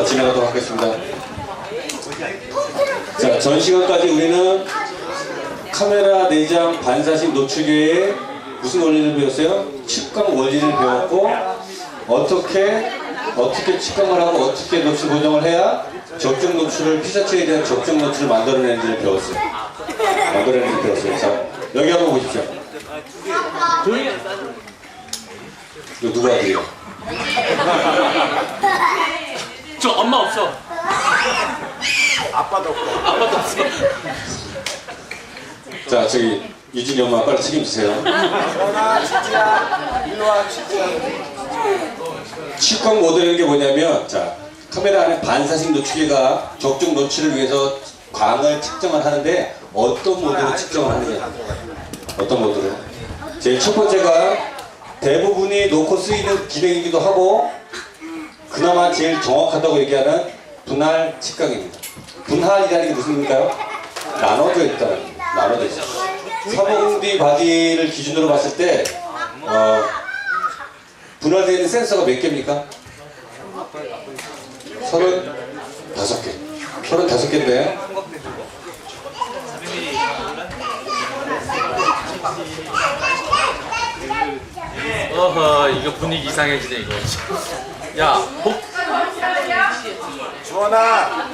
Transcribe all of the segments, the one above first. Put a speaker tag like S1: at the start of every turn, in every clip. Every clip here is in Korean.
S1: 진행하도록 하겠습니다. 자, 전 시간까지 우리는 카메라 내장 반사식 노출계의 무슨 원리를 배웠어요? 측광 원리를 배웠고, 어떻게 측광을 하고 어떻게 노출 고정을 해야 적정 노출을, 피사체에 대한 적정 노출을 만들어내는지를 배웠어요. 자, 여기 한번 보십시오. 이거 누구 아들이에요?
S2: 저 엄마 없어.
S3: 아빠도 없어.
S1: 자, 저기 유진이 엄마 빨리 책임지세요.
S3: 전화 치즈야. 일로와 치즈야.
S1: 측광 모델인 게 뭐냐면, 자, 카메라 안에 반사식 노출계가 적정 노출을 위해서 광을 측정을 하는데 어떤 모드로 측정을 하느냐. 어떤 모드로? 제일 첫 번째가 대부분이 놓고 쓰이는 기능이기도 하고 그나마 제일 정확하다고 얘기하는 분할 측광입니다. 분할이라는 게 무슨 의미일까요? 나눠져 있다는, 나눠져 있어요. 사봉디 바디를 기준으로 봤을 때 분할되어 있는 센서가 몇 개입니까? 35개. 35개인데
S2: 어허, 이거 분위기 이상해지네 이거. 야,
S3: 주원아.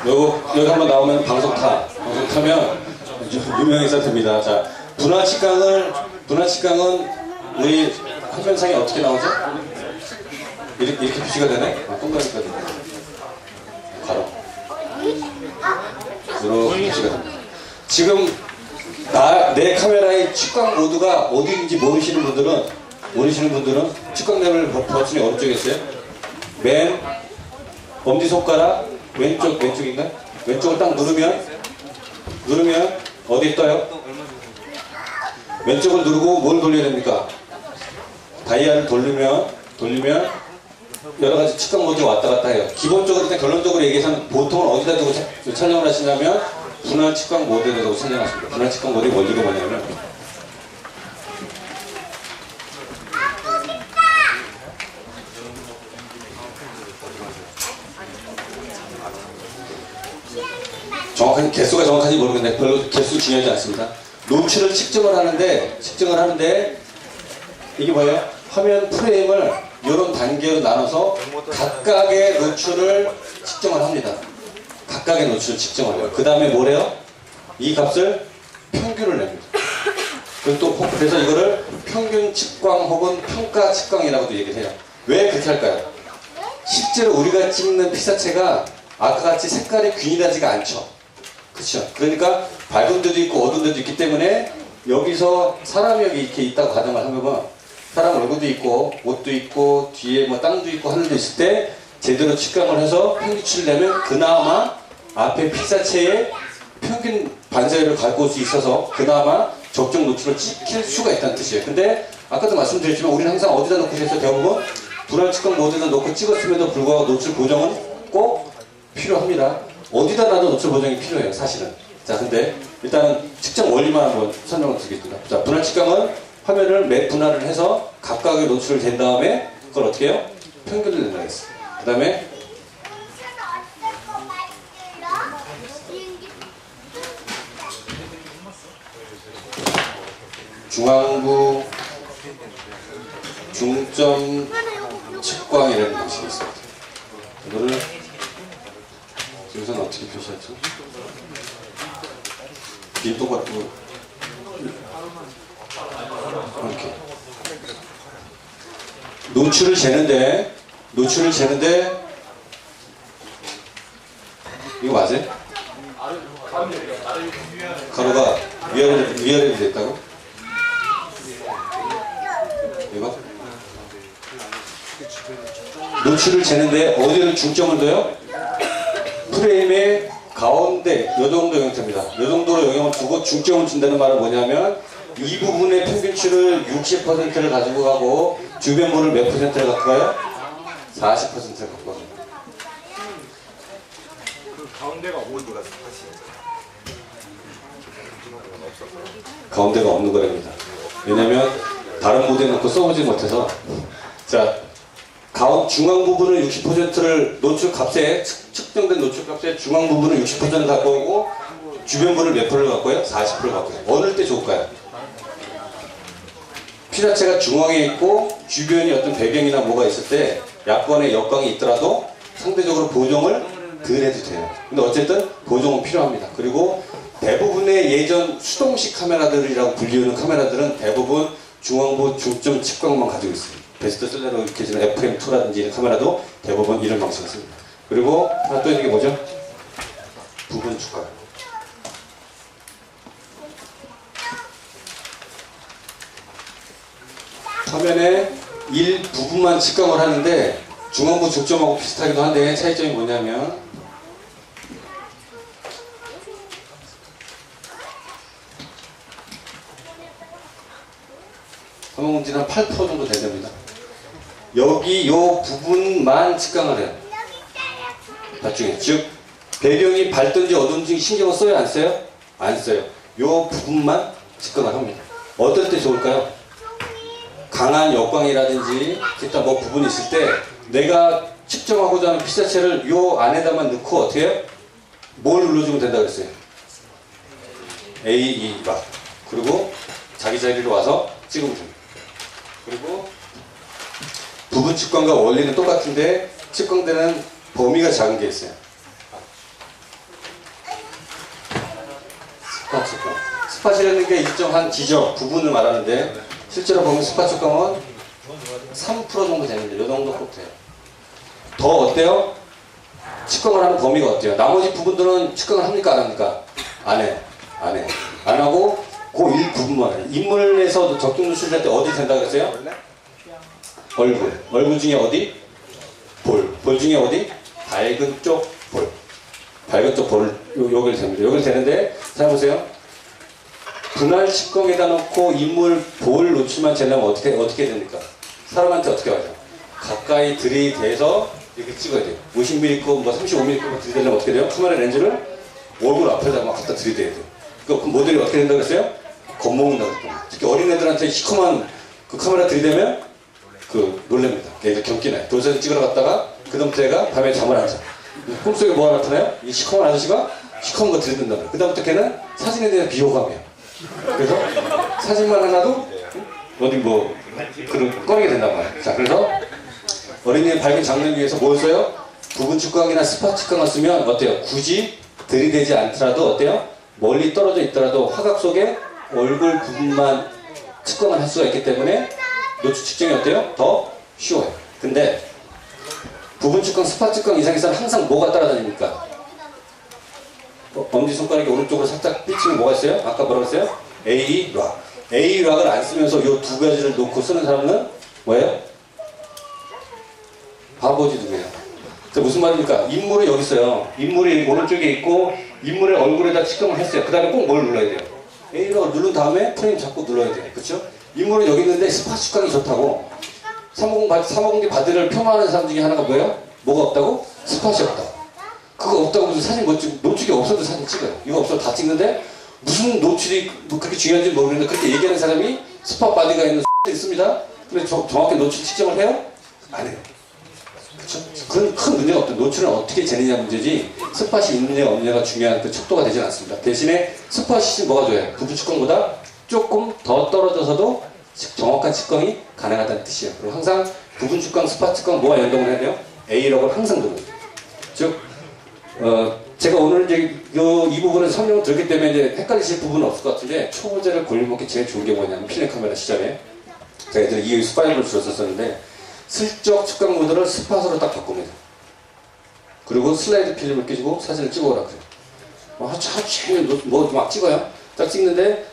S1: 여기 한번 나오면 방송 타면 유명해서 됩니다. 자, 분할 측광은 우리 화면상에 어떻게 나오죠? 이렇게 표시가 되네? 동그라미가 되네. 가로. 이렇게 표시가 됩니다. 지금 내 카메라의 측광 모드가 어디인지 모르시는 분들은 측광램을 버튼이 어느 쪽에 있어요? 맨 엄지손가락 왼쪽인가? 왼쪽을 딱 누르면 어디 떠요? 왼쪽을 누르고 뭘 돌려야 됩니까? 다이아를 돌리면 여러가지 측광 모드가 왔다 갔다 해요. 기본적으로 일단 결론적으로 얘기해서는 보통은 어디다 두고 촬영을 하시냐면 분할 측광 모드에 두고 촬영하십니다. 분할 측광 모드의 원리가 뭐냐면 개수가 정확한지 모르겠는데 별로 개수 중요하지 않습니다. 노출을 측정을 하는데 이게 뭐예요? 화면 프레임을 이런 단계로 나눠서 각각의 노출을 측정을 합니다. 각각의 노출을 측정을 해요. 그 다음에 뭐래요? 이 값을 평균을 냅니다. 그래서 이거를 평균 측광 혹은 평가 측광이라고도 얘기를 해요. 왜 그렇게 할까요? 실제로 우리가 찍는 피사체가 아까 같이 색깔이 균일하지가 않죠. 그렇죠. 그러니까 밝은 데도 있고 어두운 데도 있기 때문에 여기서 사람이 여기 이렇게 있다고 가정을 하면 사람 얼굴도 있고 옷도 있고 뒤에 뭐 땅도 있고 하늘도 있을 때 제대로 측광을 해서 평균치를 내면 그나마 앞에 피사체의 평균 반사율을 갖고 올 수 있어서 그나마 적정 노출을 지킬 수가 있다는 뜻이에요. 근데 아까도 말씀드렸지만 우리는 항상 어디다 놓고 해서 대부분 분할 측광 모드에다 놓고 찍었음에도 불구하고 노출 보정은 꼭 필요합니다. 어디다 놔도 노출 보정이 필요해요, 사실은. 자, 근데 일단은 측정 원리만 한번 설명을 드리겠습니다. 자, 분할 측광은 화면을 몇 분할을 해서 각각의 노출을 댄 다음에 그걸 어떻게 해요? 평균을 낸다고 했어요. 그 다음에 중앙부 중점 측광이라는 방식이 있습니다. 이거를 여기서는 어떻게 표시하죠? 빈도 같고 이렇게 노출을 재는데 이거 맞아요? 가로가 위아래로 됐다고? 이거? 노출을 재는데 어디를 중점을 둬요? 프레임의 가운데 요 정도 형태입니다. 요 정도로 영향을 두고 중점을 준다는 말은 뭐냐면 이 부분의 평균치를 60%를 가지고 가고 주변부를 몇 %를 갖고 가요? 40%를 갖고 가요.
S3: 그 가운데가 어디가 사실?
S1: 가운데가 없는 거랍니다. 왜냐면 다른 모드에 놓고 써보지 못해서. 자, 중앙 부분을 60%를 노출 값에 측정된 노출 값의 중앙 부분을 60% 갖고 오고 주변부를 몇 프로를 갖고요? 40%를 갖고요. 어느 때 좋을까요? 피사체가 중앙에 있고 주변이 어떤 배경이나 뭐가 있을 때 약간의 역광이 있더라도 상대적으로 보정을 덜 해도 돼요. 근데 어쨌든 보정은 필요합니다. 그리고 대부분의 예전 수동식 카메라들이라고 불리우는 카메라들은 대부분 중앙부 중점 측광만 가지고 있어요. 베스트셀러로 익혀지는 FM2라든지 이런 카메라도 대부분 이런 방식을 씁니다. 그리고 하나 또 있는 게 뭐죠? 부분 축광. 화면에 일부분만 측광을 하는데 중앙부 중점하고 비슷하기도 한데 차이점이 뭐냐면 화면공지는 한 8% 정도 된답니다. 여기 요 부분만 측광을 해요. 나중에 즉 배경이 밝든지 어두운지 신경을 써요 안 써요? 안 써요. 요 부분만 측광을 합니다. 어떨 때 좋을까요? 강한 역광이라든지 기타 뭐 부분이 있을 때 내가 측정하고자 하는 피사체를 요 안에다만 넣고 어떻게 해요? 뭘 눌러주면 된다고 그랬어요? A, E, 막 그리고 자기 자리로 와서 찍으면 됩니다. 그리고 부분 측광과 원리는 똑같은데 측광되는 범위가 작은 게 있어요. 스팟 측광. 스팟이라는 게 일정한 지점, 부분을 말하는데 실제로 보면 스팟 측광은 3% 정도 되는데 이 정도 꼭 돼요. 더 어때요? 측광을 하는 범위가 어때요? 나머지 부분들은 측광을 합니까 안 합니까? 안 해요. 안 해요. 안 하고 그 일부분만 해요. 인물에서 적정 노출될 때 어디 된다고 했어요? 얼굴. 얼굴 중에 어디? 볼. 볼 중에 어디? 밝은 쪽 볼. 밝은 쪽 볼을 여기를 됩니다. 여기를 되는데 잘 보세요. 분할 측광에다 놓고 인물 볼 노출만 재려면 어떻게 됩니까? 사람한테 어떻게 하죠? 가까이 들이대서 이렇게 찍어야 돼요. 50mm 거, 뭐 35mm 거 들이대려면 어떻게 돼요? 카메라 렌즈를 얼굴 앞에다 막 갖다 들이대야 돼요. 그 모델이 어떻게 된다고 했어요? 겁먹는다고 했죠. 특히 어린애들한테 시커먼 그 카메라 들이대면 놀랍니다. 얘가 경기나요. 돌사진 찍으러 갔다가 그다음부터 얘가 밤에 잠을 안 자. 꿈속에 뭐가 나타나요? 이 시커먼 아저씨가 시커먼 거 들이댄단 말이에요. 그다음부터 걔는 사진에 대한 비호감이에요. 그래서 사진만 하나도 어디 뭐 꺼내게 된단 말이에요. 자, 그래서 어린이의 밝은 장면을 위해서 뭘 써요? 부분 측광이나 스팟 측광을 쓰면 어때요? 굳이 들이대지 않더라도 어때요? 멀리 떨어져 있더라도 화각 속에 얼굴 부분만 측광을 할 수가 있기 때문에 노출 측정이 어때요? 더 쉬워요. 근데 부분 측광, 스팟 측광 이상에서는 항상 뭐가 따라다닙니까? 엄지손가락이 오른쪽으로 살짝 삐치면 뭐가 있어요? 아까 뭐라고 했어요? A, 락. A, 락을 안 쓰면서 이 두 가지를 놓고 쓰는 사람은 뭐예요? 바보지 누구예요? 무슨 말입니까? 인물이 여기 있어요. 인물이 오른쪽에 있고 인물의 얼굴에다 측정을 했어요. 그 다음에 꼭 뭘 눌러야 돼요? A, 락을 누른 다음에 프레임 잡고 눌러야 돼요. 그렇죠? 인물은 여기 있는데 스팟 측광이 좋다고 350D 바디를 폄하하는 사람 중에 하나가 뭐예요? 뭐가 없다고? 스팟이 없다. 그거 없다고 무슨 사진 못 찍고 노출이 없어도 사진 찍어요. 이거 없어도 다 찍는데 무슨 노출이 뭐 그렇게 중요한지 모르겠는데 그렇게 얘기하는 사람이 스팟 바디가 있는 있습니다. 근데 정확히 노출 측정을 해요? 안 해요. 그렇죠? 그건 큰 문제가 없다. 노출은 어떻게 재느냐 문제지 스팟이 있느냐 없느냐가 중요한 그 척도가 되진 않습니다. 대신에 스팟이 뭐가 좋아요? 부분 측광보다 조금 더 떨어져서도 정확한 측광이 가능하다는 뜻이에요. 그리고 항상 부분 측광, 스팟 측광 뭐가 연동을 해야 돼요? A라고 항상 들어요. 즉 제가 오늘 이제 이 부분을 설명을 드렸기 때문에 이제 헷갈리실 부분은 없을 것 같은데 초보자를 골목이 제일 좋은 게 뭐냐면 필름 카메라 시절에 제가 예전에 EOS5를 줄였었는데 슬쩍 측광 모드를 스팟으로 딱 바꿉니다. 그리고 슬라이드 필름을 끼고 사진을 찍어오라 그래요. 뭐 막 찍어요. 딱 찍는데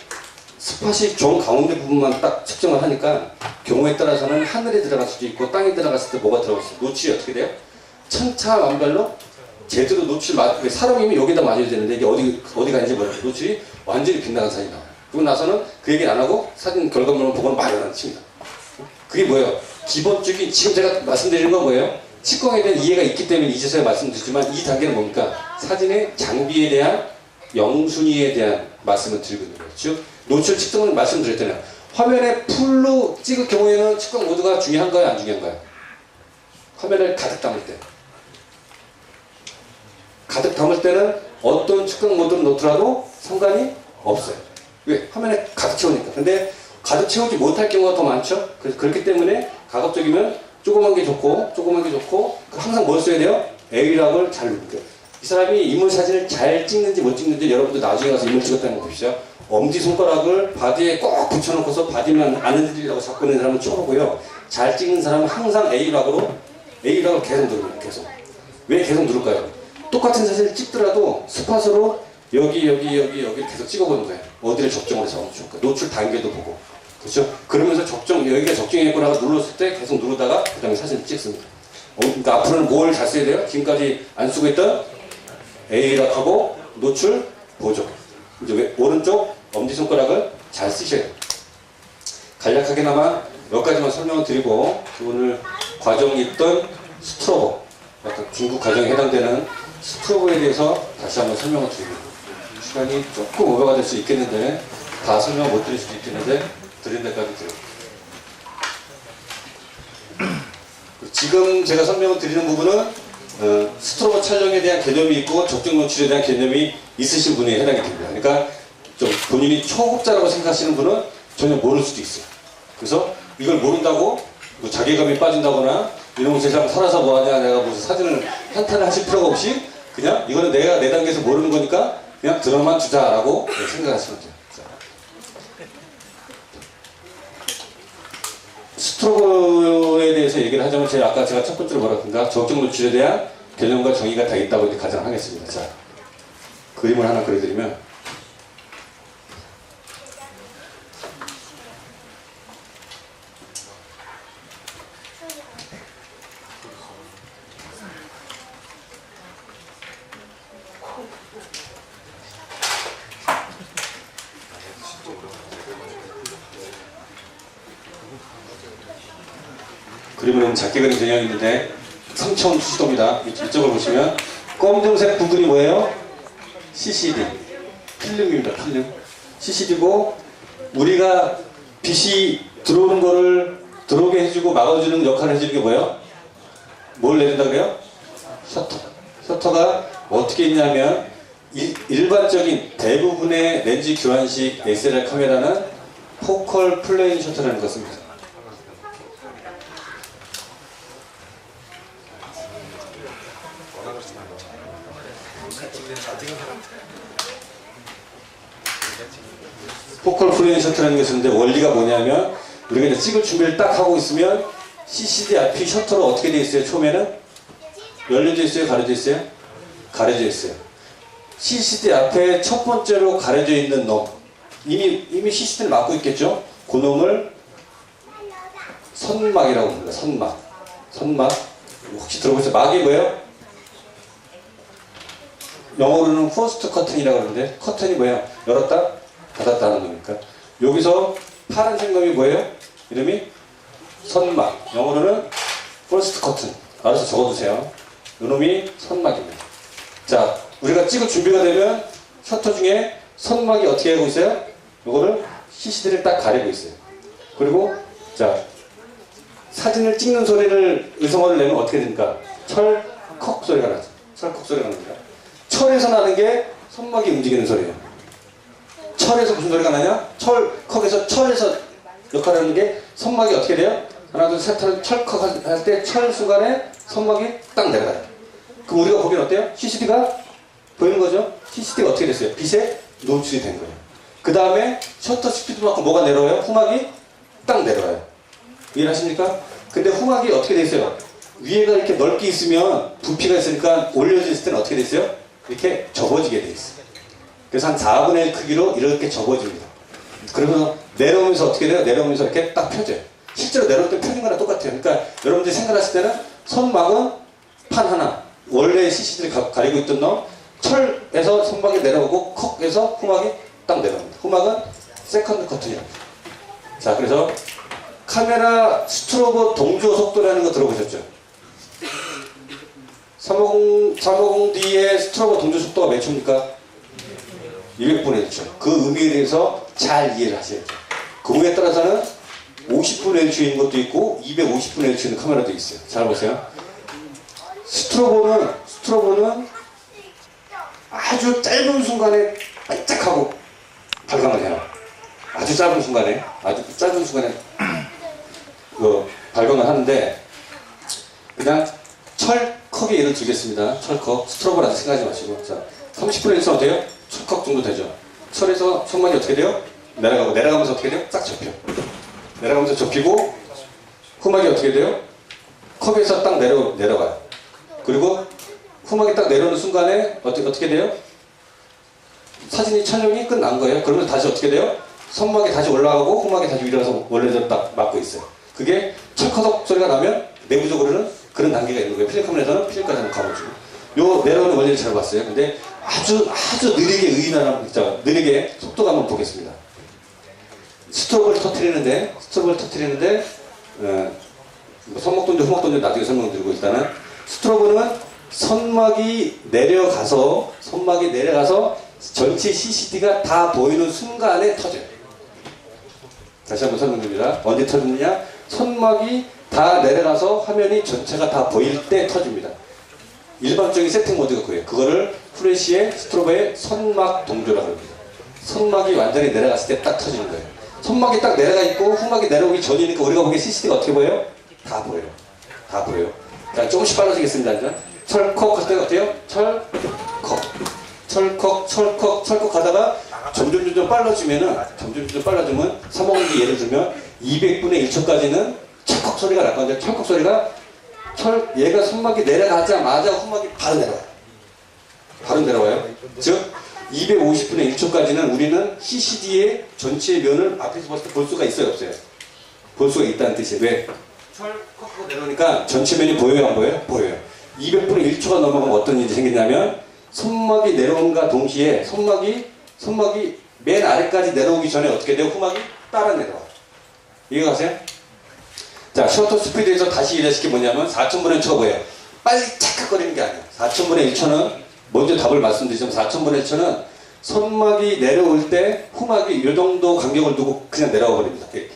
S1: 스팟이 정 가운데 부분만 딱 측정을 하니까 경우에 따라서는 하늘에 들어갈 수도 있고 땅에 들어갔을 때 뭐가 들어갔어요. 노출이 어떻게 돼요? 천차만별로 제대로 노출 사람이면 여기다 맞아야 되는데 이게 어디 가는지 모르겠어요. 노출이 완전히 빗나간 사진이 나와요. 그러고 나서는 그 얘기는 안 하고 사진 결과물을 보고는 말을 안 칩니다. 그게 뭐예요? 기본적인 지금 제가 말씀드리는 건 뭐예요? 측광에 대한 이해가 있기 때문에 이제서야 말씀드리지만 이 단계는 뭡니까? 사진의 장비에 대한 영순위에 대한 말씀을 드리고 있는 거예요. 즉 노출 측정은 말씀드렸잖아요. 화면에 풀로 찍을 경우에는 측광 모드가 중요한가요? 안 중요한가요? 화면을 가득 담을 때. 가득 담을 때는 어떤 측정 모드를 놓더라도 상관이 없어요. 왜? 화면에 가득 채우니까. 근데 가득 채우지 못할 경우가 더 많죠? 그래서 그렇기 때문에 가급적이면 조그만 게 좋고, 항상 뭘 써야 돼요? A락을 잘 누르게. 이 사람이 인물 사진을 잘 찍는지 못 찍는지 여러분들 나중에 가서 인물 찍었다는 거 보십시오. 엄지손가락을 바디에 꼭 붙여놓고서 바디만 안 흔들리라고 잡고 있는 사람은 쳐보고요. 잘 찍는 사람은 항상 A락을 계속 누릅니다. 계속. 왜 계속 누를까요? 똑같은 사진을 찍더라도 스팟으로 여기 계속 찍어보는 거예요. 어디를 적정으로 잡으면 좋을까? 노출 단계도 보고. 그렇죠? 그러면서 여기가 적정이겠구나 하고 눌렀을 때 계속 누르다가 그 다음에 사진을 찍습니다. 그러니까 앞으로는 뭘 잘 써야 돼요? 지금까지 안 쓰고 있던 A락하고 노출 보조. 이제 오른쪽 엄지손가락을 잘 쓰셔야 돼요. 간략하게나마 몇 가지만 설명을 드리고 오늘 과정이 있던 스트로보, 약간 중국 과정에 해당되는 스트로보에 대해서 다시 한번 설명을 드립니다. 시간이 조금 오버가 될 수 있겠는데 다 설명 못 드릴 수도 있겠는데 드린 데까지 드려요. 지금 제가 설명을 드리는 부분은 스트로보 촬영에 대한 개념이 있고 적정 노출에 대한 개념이 있으신 분이 해당이 됩니다. 그러니까 좀 본인이 초급자라고 생각하시는 분은 전혀 모를 수도 있어요. 그래서 이걸 모른다고 뭐 자괴감이 빠진다거나 이놈의 세상 살아서 뭐하냐, 내가 무슨 사진을 한탄을 하실 필요가 없이 그냥 이거는 내가 내 단계에서 모르는 거니까 그냥 들어만 주자라고 생각하시면 돼요. 스트로보에 대해서 얘기를 하자면 아까 제가 첫 번째로 뭐라든가 적정 노출에 대한 개념과 정의가 다 있다고 이렇게 가정하겠습니다. 자, 그림을 하나 그려드리면 그림은 작게 그린 경향이 있는데 3차원 수시도입니다. 이쪽을 보시면 검정색 부분이 뭐예요? CCD 필름입니다. 필름 CCD고 우리가 빛이 들어오는 거를 들어오게 해주고 막아주는 역할을 해주는 게 뭐예요? 뭘 내린다 그래요? 셔터가 어떻게 있냐면 일반적인 대부분의 렌즈 교환식 SLR 카메라는 포컬 플레인 셔터라는 것입니다. 포컬 플레인 셔터라는 것이 있는데 원리가 뭐냐면 우리가 이제 찍을 준비를 딱 하고 있으면 CCD 앞이 셔터로 어떻게 되어 있어요? 처음에는 열려져 있어요? 가려져 있어요? 가려져 있어요. CCD 앞에 첫 번째로 가려져 있는 놈 이미 CCD를 막고 있겠죠? 그 놈을 선막이라고 부릅니다. 선막 혹시 들어보셨어요? 막이 뭐예요? 영어로는 퍼스트 커튼이라고 하는데 커튼이 뭐예요? 열었다 닫았다 하는 놈이니까 여기서 파란색 놈이 뭐예요? 이름이 선막, 영어로는 퍼스트 커튼. 알아서 적어두세요. 이 놈이 선막입니다. 자, 우리가 찍을 준비가 되면 셔터 중에 선막이 어떻게 하고 있어요? 이거를 CCD를 딱 가리고 있어요. 그리고 자, 사진을 찍는 소리를 의성어를 내면 어떻게 됩니까? 철컥 소리가 나죠. 철컥 소리가 납니다. 철에서 나는 게 선막이 움직이는 소리예요. 철에서 무슨 소리가 나냐? 철컥에서 철에서 역할을 하는 게 선막이 어떻게 돼요? 하나 둘 셋 하면 철컥 할 때 철 순간에 선막이 딱 내려가요. 그럼 우리가 보기엔 어때요? CCD가 보이는 거죠? CCD가 어떻게 됐어요? 빛에 노출이 된 거예요. 그 다음에 셔터 스피드만큼 뭐가 내려와요? 후막이 딱 내려와요. 이해하십니까? 근데 후막이 어떻게 돼 있어요? 위에가 이렇게 넓게 있으면 부피가 있으니까 올려져 있을 때는 어떻게 돼 있어요? 이렇게 접어지게 돼 있어요. 그래서 한 4분의 1 크기로 이렇게 접어집니다. 그러면서 내려오면서 어떻게 돼요? 내려오면서 이렇게 딱 펴져요. 실제로 내려올 때 펴진 거랑 똑같아요. 그러니까 여러분들이 생각하실 때는 선막은 판 하나, 원래 CCD를 가리고 있던 놈, 철에서 선막이 내려오고 컥에서 후막이 딱 내려옵니다. 후막은 세컨드 커튼이랍니다. 자, 그래서 카메라 스트로보 동조 속도라는 거 들어보셨죠? 350D의 스트로보 동조 속도가 몇 초입니까? 200분의 1초. 그 의미에 대해서 잘 이해를 하셔야죠. 그거에 따라서는 50분의 1초인 것도 있고 250분의 1초 있는 카메라도 있어요. 잘 보세요. 스트로보는 아주 짧은 순간에 반짝하고 발광을 해요. 아주 짧은 순간에 그 발광을 하는데, 그냥 철컥의 예를 들겠습니다. 철컥. 스트로보라고 생각하지 마시고. 자, 30분의 1은 어때요? 철컥 정도 되죠. 철에서 손막이 어떻게 돼요? 내려가면서 어떻게 돼요? 싹 접혀. 내려가면서 접히고, 후막이 어떻게 돼요? 컵에서 딱 내려가요. 그리고 후막이 딱 내려오는 순간에 어떻게 돼요? 사진이 촬영이 끝난 거예요. 그러면 다시 어떻게 돼요? 선막이 다시 올라가고 후막이 다시 위로 원래대로 딱 맞고 있어요. 그게 철커덕 소리가 나면 내부적으로는 그런 단계가 있는 거예요. 필름 카메라에서는 필름까지 한번 가보죠. 요 내려오는 원리를 잘 봤어요. 근데 아주 느리게 느리게 속도가 한번 보겠습니다. 스트로브를 터트리는데 선막동조, 후막동조 나중에 설명드리고, 일단은 스트로브는 선막이 내려가서 전체 CCD가 다 보이는 순간에 터져요. 다시 한번 설명드립니다. 언제 터지느냐? 선막이 다 내려가서 화면이 전체가 다 보일 때 터집니다. 일반적인 세팅 모드가 그래요. 그거를 플래시의 스트로브의 선막 동조라고 합니다. 선막이 완전히 내려갔을 때 딱 터지는 거예요. 선막이 딱 내려가 있고 후막이 내려오기 전이니까 우리가 보기에 CCD가 어떻게 보여요? 다 보여요. 자, 조금씩 빨라지겠습니다. 이제 철컥 할 때 어때요? 철컥 가다가 점점 빨라지면 사먹는 예를 들면 200분의 1초까지는 철컥 소리가 날 건데, 철컥 소리가 얘가 손막이 내려가자마자 후막이 바로 내려와요. 즉 250분의 1초까지는 우리는 CCD의 전체 면을 앞에서 봤을 때 볼 수가 있어요, 없어요? 볼 수가 있다는 뜻이에요. 왜? 철컥 내려오니까 전체 면이 보여요, 안 보여요? 보여요. 200분의 1초가 넘어가면 어떤 일이 생기냐면 손막이 내려온과 동시에 손막이 맨 아래까지 내려오기 전에 어떻게 돼요? 후막이 따라 내려와요. 이해가세요? 자, 셔터 스피드에서 다시 일하실 게 뭐냐면 4,000분의 1초가 뭐예요? 빨리 착각거리는 게 아니에요. 4,000분의 1초는 먼저 답을 말씀드리자면 4,000분의 1초는 손막이 내려올 때 후막이 이 정도 간격을 두고 그냥 내려와 버립니다. 이렇게.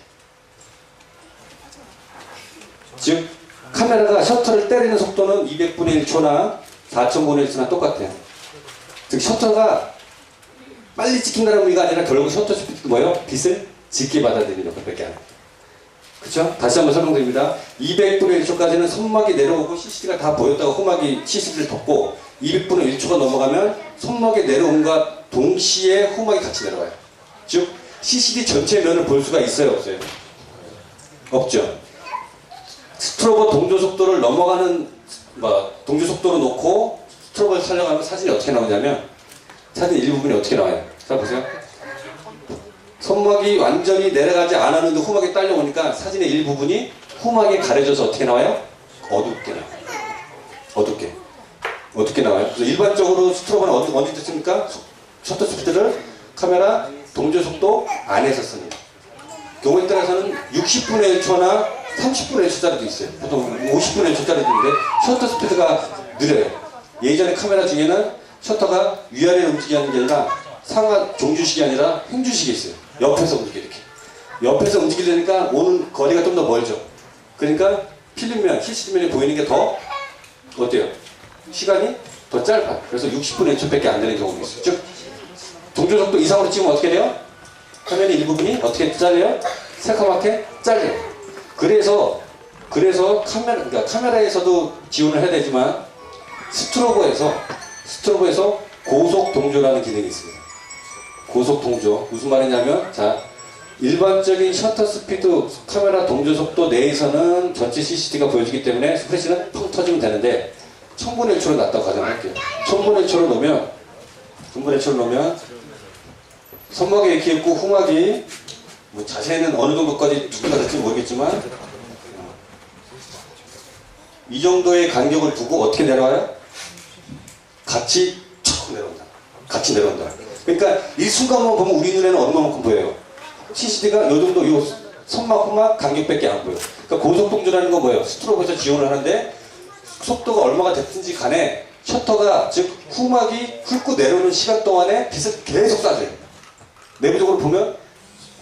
S1: 즉 카메라가 셔터를 때리는 속도는 200분의 1초나 4,000분의 1초나 똑같아요. 즉 셔터가 빨리 찍힌다는 의미가 아니라 결국 셔터 스피드도 뭐예요? 빛을 짙게 받아들이는 것밖에 안 해요. 그쵸? 다시 한번 설명드립니다. 200분의 1초까지는 손막이 내려오고 CCD가 다 보였다가 후막이 CCD를 덮고 200분의 1초가 넘어가면 손막이 내려온과 동시에 후막이 같이 내려와요. 즉 CCD 전체 면을 볼 수가 있어요, 없어요? 없죠. 스트로보 동조 속도를 넘어가는 동조 속도로 놓고 스트로보를 촬영하면 사진이 어떻게 나오냐면 사진 일부분이 어떻게 나와요? 자 보세요. 손막이 완전히 내려가지 않았는데 후막이 딸려오니까 사진의 일부분이 후막에 가려져서 어떻게 나와요? 어둡게 나와요. 어둡게 나와요. 그래서 일반적으로 스트로보는 어디 듣습니까? 셔터 스피드를 카메라 동조 속도 안에서 씁니다. 경우에 따라서는 60분의 1초나 30분의 1초짜리도 있어요. 보통 50분의 1초짜리도 있는데 셔터 스피드가 느려요. 예전에 카메라 중에는 셔터가 위아래로 움직이는 게 아니라 상하 종주식이 아니라 행주식이 있어요. 옆에서 움직여 이렇게. 옆에서 움직이려니까 오는 거리가 좀 더 멀죠. 그러니까 필름면, CCD면이 보이는 게 더 어때요? 시간이 더 짧아요. 그래서 60분의 1초밖에 안 되는 경우가 있어요. 즉 동조속도 이상으로 찍으면 어떻게 돼요? 화면의 일부분이 어떻게 잘려요? 새카맣게 잘려요. 그래서 카메라에서도 지원을 해야 되지만 스트로보에서 고속 동조라는 기능이 있습니다. 고속 동조 무슨 말이냐면, 자, 일반적인 셔터 스피드 카메라 동조 속도 내에서는 전체 CCD가 보여지기 때문에 스프레시는 펑 터지면 되는데 1000분의 1초로 놨다고 가정할게요. 1000분의 1초로 놓으면 손막이 이렇게 있고 후막이 자세히는 어느 정도까지 두께가 될지 모르겠지만 이 정도의 간격을 두고 어떻게 내려와요? 같이 내려온다. 그러니까 이 순간만 보면 우리 눈에는 얼마만큼 보여요? CCD가 이 정도, 이 손막 후막 간격밖에 안 보여요. 그러니까 고속 동조라는 건 뭐예요? 스트로보에서 지원을 하는데 속도가 얼마가 됐든지 간에 셔터가, 즉 후막이 훑고 내려오는 시간 동안에 빛을 계속 쏴줘요. 내부적으로 보면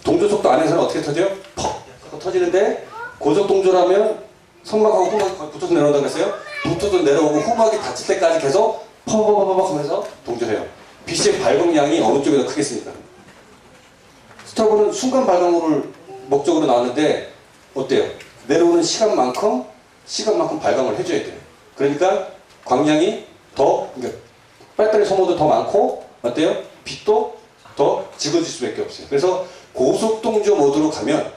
S1: 동조 속도 안에서는 어떻게 터져요? 퍽! 터지는데 고속 동조라면 손막하고 후막이 붙어서 내려온다고 했어요? 붙어도 내려오고 후막이 닫힐 때까지 계속 퍼벅퍼벅 하면서 동조해요. 빛의 발광량이 어느 쪽이 더 크겠습니까? 스트로보는 순간 발광을 목적으로 나왔는데 어때요? 내려오는 시간만큼 발광을 해줘야 돼요. 그러니까 광량이 더, 그러니까 배터리 소모도 더 많고 어때요? 빛도 더 짙어질 수밖에 없어요. 그래서 고속동조 모드로 가면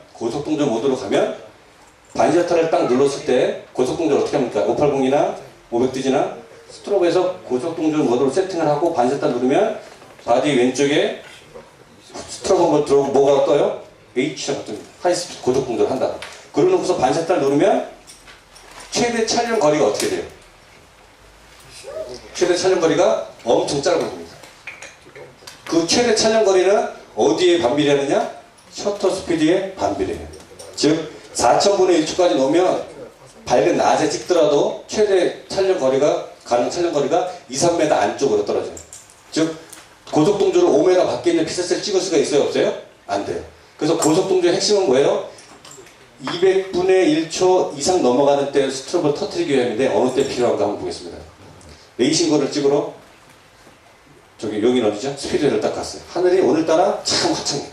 S1: 반셔터를 딱 눌렀을 때 고속동조를 어떻게 합니까? 580이나 500D나 스트로보에서 고속동조 모드로 세팅을 하고 반셔터 누르면 바디 왼쪽에 스트로보가 들어오고 뭐가 떠요? H가 뜹니다. 하이스피드 고속동조를 한다. 그러고서 반셔터를 누르면 최대 촬영 거리가 어떻게 돼요? 최대 촬영 거리가 엄청 짧아집니다. 그 최대 촬영 거리는 어디에 반비례하느냐? 셔터 스피드에 반비례해요. 즉 4000분의 1초까지 놓으면 밝은 낮에 찍더라도 최대 가능 촬영 거리가 2, 3m 안쪽으로 떨어져요. 즉 고속동조를 5m 밖에 있는 피사체를 찍을 수가 있어요? 없어요? 안 돼요. 그래서 고속동조의 핵심은 뭐예요? 200분의 1초 이상 넘어가는 때 스트로보를 터뜨리기 위함인데 어느 때 필요한가 한번 보겠습니다. 레이싱거를 찍으러 여긴 어디죠? 스피드웨이를 딱 갔어요. 하늘이 오늘따라 참 화창해.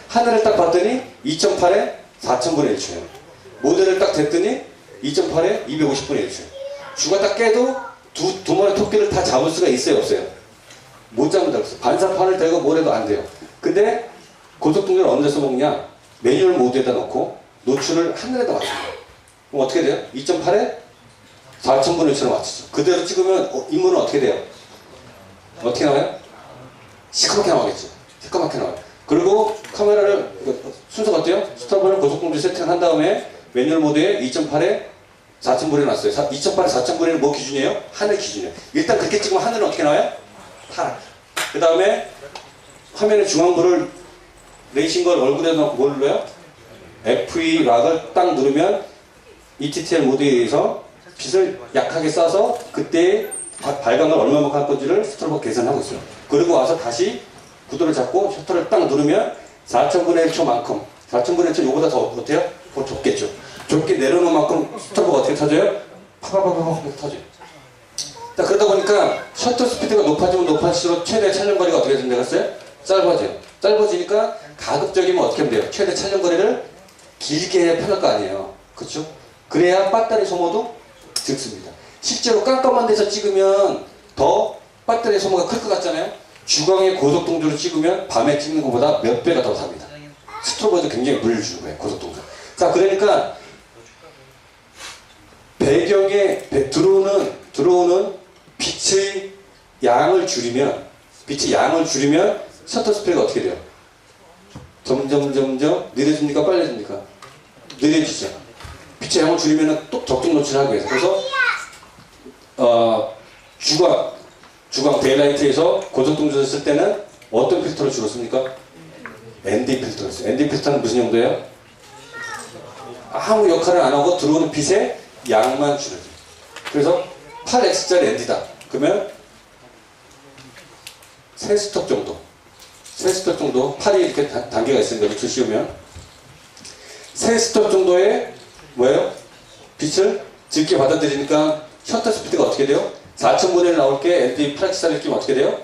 S1: 하늘을 딱 봤더니 2.8에 4000분의 1초예요. 모델을 딱 댔더니 2.8에 250분의 1초예요. 쥐가 딱 깨도 두 마리 토끼를 다 잡을 수가 있어요? 없어요? 못 잡는다고 했어요. 반사판을 대고 뭘 해도 안 돼요. 근데 고속동조를 어느 데 써먹냐? 매뉴얼 모드에다 넣고 노출을 하늘에다 맞춥니다. 그럼 어떻게 돼요? 2.8에 4000분의 1초로 맞추죠. 그대로 찍으면 인물은 어떻게 돼요? 어떻게 나와요? 시커멓게 나오겠죠. 시커멓게 나와요. 그리고 카메라를 순서가 어때요? 스트로보를 고속동조 세팅을 한 다음에 매뉴얼 모드에 2.8에 4000분의 놨어요. 2.8에 4000분의 뭐 기준이에요? 하늘 기준이에요. 일단 그렇게 찍으면 하늘은 어떻게 나와요? 파랗게. 그 다음에 화면의 중앙부를 레이싱걸 얼굴에 넣고 뭘 눌러요? FE 락을 딱 누르면 ETTL 모드에 의해서 빛을 약하게 쏴서 그때 발광을 얼마만큼 할 건지를 스트로보가 계산하고 있어요. 그리고 와서 다시 구도를 잡고 셔터를 딱 누르면 4000분의 1초만큼 4000분의 1초 요거보다 더 어때요? 더 좁겠죠. 좁게 내려놓은 만큼 스트로보가 어떻게 터져요? 파바바바바 하면서 터져요. 자, 그러다 보니까 셔터 스피드가 높아지면 높아질수록 최대 촬영거리가 어떻게 된다고했어요? 짧아져요. 짧아지니까 가급적이면 어떻게 하면 돼요? 최대 촬영거리를 길게 해야 편할 거 아니에요. 그렇죠? 그래야 배터리 소모도 적습니다. 실제로 깜깜한 데서 찍으면 더 배터리 소모가 클 것 같잖아요. 주광의 고속동조를 찍으면 밤에 찍는 것보다 몇 배가 더 삽니다. 스트로보에도 굉장히 물을 주는 거예요. 고속동조. 자, 그러니까 배경에 들어오는 빛의 양을 줄이면 셔터 스피드가 어떻게 돼요? 점점 느려집니까? 빨라집니까? 느려지죠. 빛의 양을 줄이면 또 적정 노출을 하기 위해서. 그래서 주광 데일라이트에서 고속동조를 쓸 때는 어떤 필터를 주로 씁니까? ND 필터를 써요. ND 필터는 무슨 용도예요? 아무 역할을 안 하고 들어오는 빛의 양만 줄여줘요. 그래서 8X짜리 ND다. 그러면 3스톱 정도 8이 이렇게 단계가 있으니까 밑을 씌우면 3스톱 정도의 뭐예요? 빛을 짙게 받아들이니까 셔터 스피드가 어떻게 돼요? 4000분의 1 나올 게 ND 8X짜리 끼면 어떻게 돼요?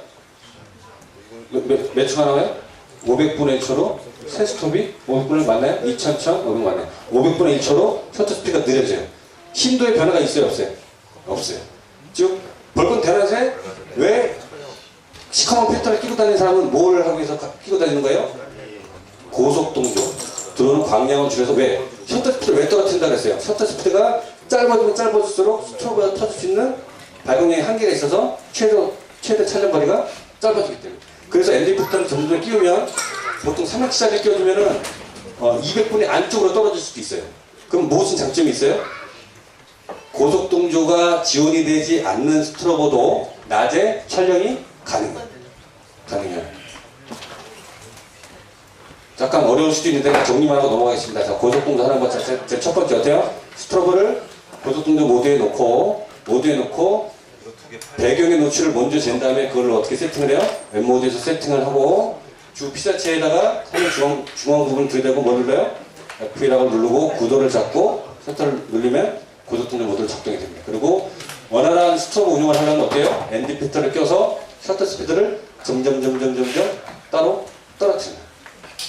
S1: 몇 초가 나와요? 500분의 1초로 3스톱이 500분의 1 맞나요? 2000, 500 맞나요? 500분의 1초로 셔터 스피드가 느려져요. 심도의 변화가 있어요? 없어요? 없어요. 즉 벌건 대낮에 왜 시커먼 필터를 끼고 다니는 사람은 뭘 하기 위해서 끼고 다니는 거예요? 고속동조 들어오는 광량을 줄여서 왜? 셔터 스피드를 왜 떨어뜨린다 그랬어요? 셔터 스피드가 짧아지면 짧아질수록 스트로보가 터질 수 있는 발광량의 한계가 있어서 최대 촬영거리가 짧아지기 때문에. 그래서 ND 필터를 점점 끼우면 보통 3X짜리 끼워주면은 200분의 안쪽으로 떨어질 수도 있어요. 그럼 무슨 장점이 있어요? 고속동조가 지원이 되지 않는 스트로보도 낮에 촬영이 가능해요. 잠깐 어려울 수도 있는데 정리만 하고 넘어가겠습니다. 자, 고속동조 하는 것 제 첫 번째 어때요? 스트로보를 고속동조 모드에 놓고 배경의 노출을 먼저 잰 다음에 그걸 어떻게 세팅을 해요? 웹 모드에서 세팅을 하고 주 피사체에다가 화면 중앙 부분을 들이대고 뭐 눌러요? F2락을 누르고 구도를 잡고 셔터를 누르면 고속동조 모드로 작동이 됩니다. 그리고 원활한 스트로브 운용을 하려면 어때요? ND 필터를 껴서 셔터 스피드를 점점 따로 떨어뜨립니다.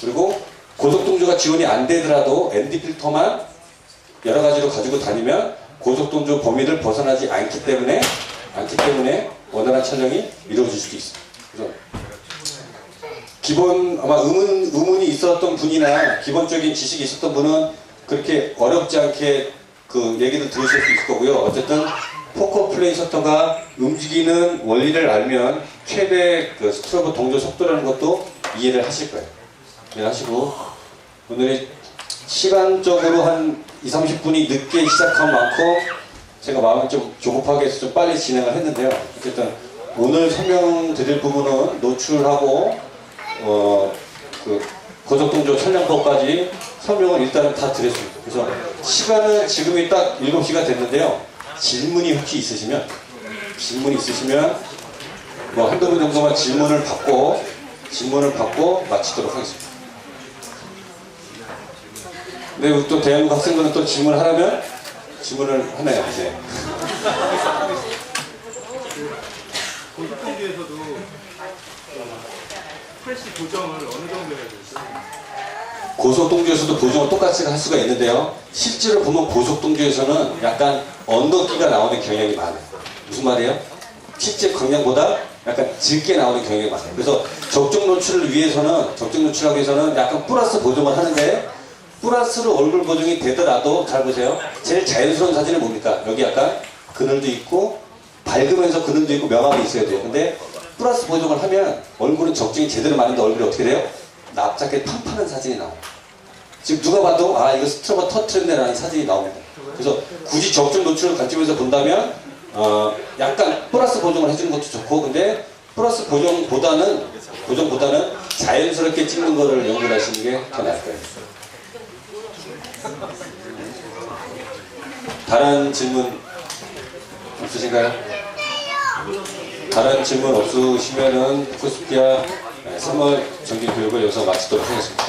S1: 그리고 고속동조가 지원이 안 되더라도 ND 필터만 여러 가지로 가지고 다니면 고속동조 범위를 벗어나지 않기 때문에 원활한 촬영이 이루어질 수도 있습니다. 그래서 기본 아마 의문이 있었던 분이나 기본적인 지식이 있었던 분은 그렇게 어렵지 않게 그 얘기를 들으실 수 있을 거고요. 어쨌든 포커 플레이 셔터가 움직이는 원리를 알면 최대 그 스트로브 동조 속도라는 것도 이해를 하실 거예요. 이해하시고 오늘이 시간적으로 한 20-30분이 늦게 시작한 만큼 제가 마음이 좀 조급하게 해서 좀 빨리 진행을 했는데요. 어쨌든 오늘 설명드릴 부분은 노출하고 그 고속동조 촬영법까지 설명을 일단은 다 드렸습니다. 그래서 시간은 지금이 딱 7시가 됐는데요. 질문이 혹시 있으시면 뭐 한두 분 정도만 질문을 받고 마치도록 하겠습니다. 네, 우리 또 대한민국 학생들은 또 질문을 하라면 질문을 하나요? 네.
S4: 고속동조에서도 프레시 보정을 어느 정도 해야 되죠?
S1: 고속동조에서도 보정을 똑같이 할 수가 있는데요. 실제로 보면 고속동조에서는 약간 언덕기가 나오는 경향이 많아요. 무슨 말이에요? 실제 광량보다 약간 짙게 나오는 경향이 많아요. 그래서 적정 노출을 하기 위해서는 약간 플러스 보정을 하는데 플러스로 얼굴 보정이 되더라도 잘 보세요. 제일 자연스러운 사진은 뭡니까? 여기 약간 그늘도 있고 밝으면서 그늘도 있고 명암이 있어야 돼요. 근데 플러스 보정을 하면 얼굴은 적정이 제대로 맞는데 얼굴이 어떻게 돼요? 납작하게 판판한 사진이 나와요. 지금 누가 봐도 아 이거 스트로버 터트렸네라는 사진이 나옵니다. 그래서 굳이 적정 노출을 관점에서 본다면 약간 플러스 보정을 해주는 것도 좋고 근데 플러스 보정보다는 자연스럽게 찍는 거를 연구를 하시는 게 더 나을 거예요. 다른 질문 없으신가요? 다른 질문 없으시면은 포스피아 3월 정기 교육을 여기서 마치도록 하겠습니다.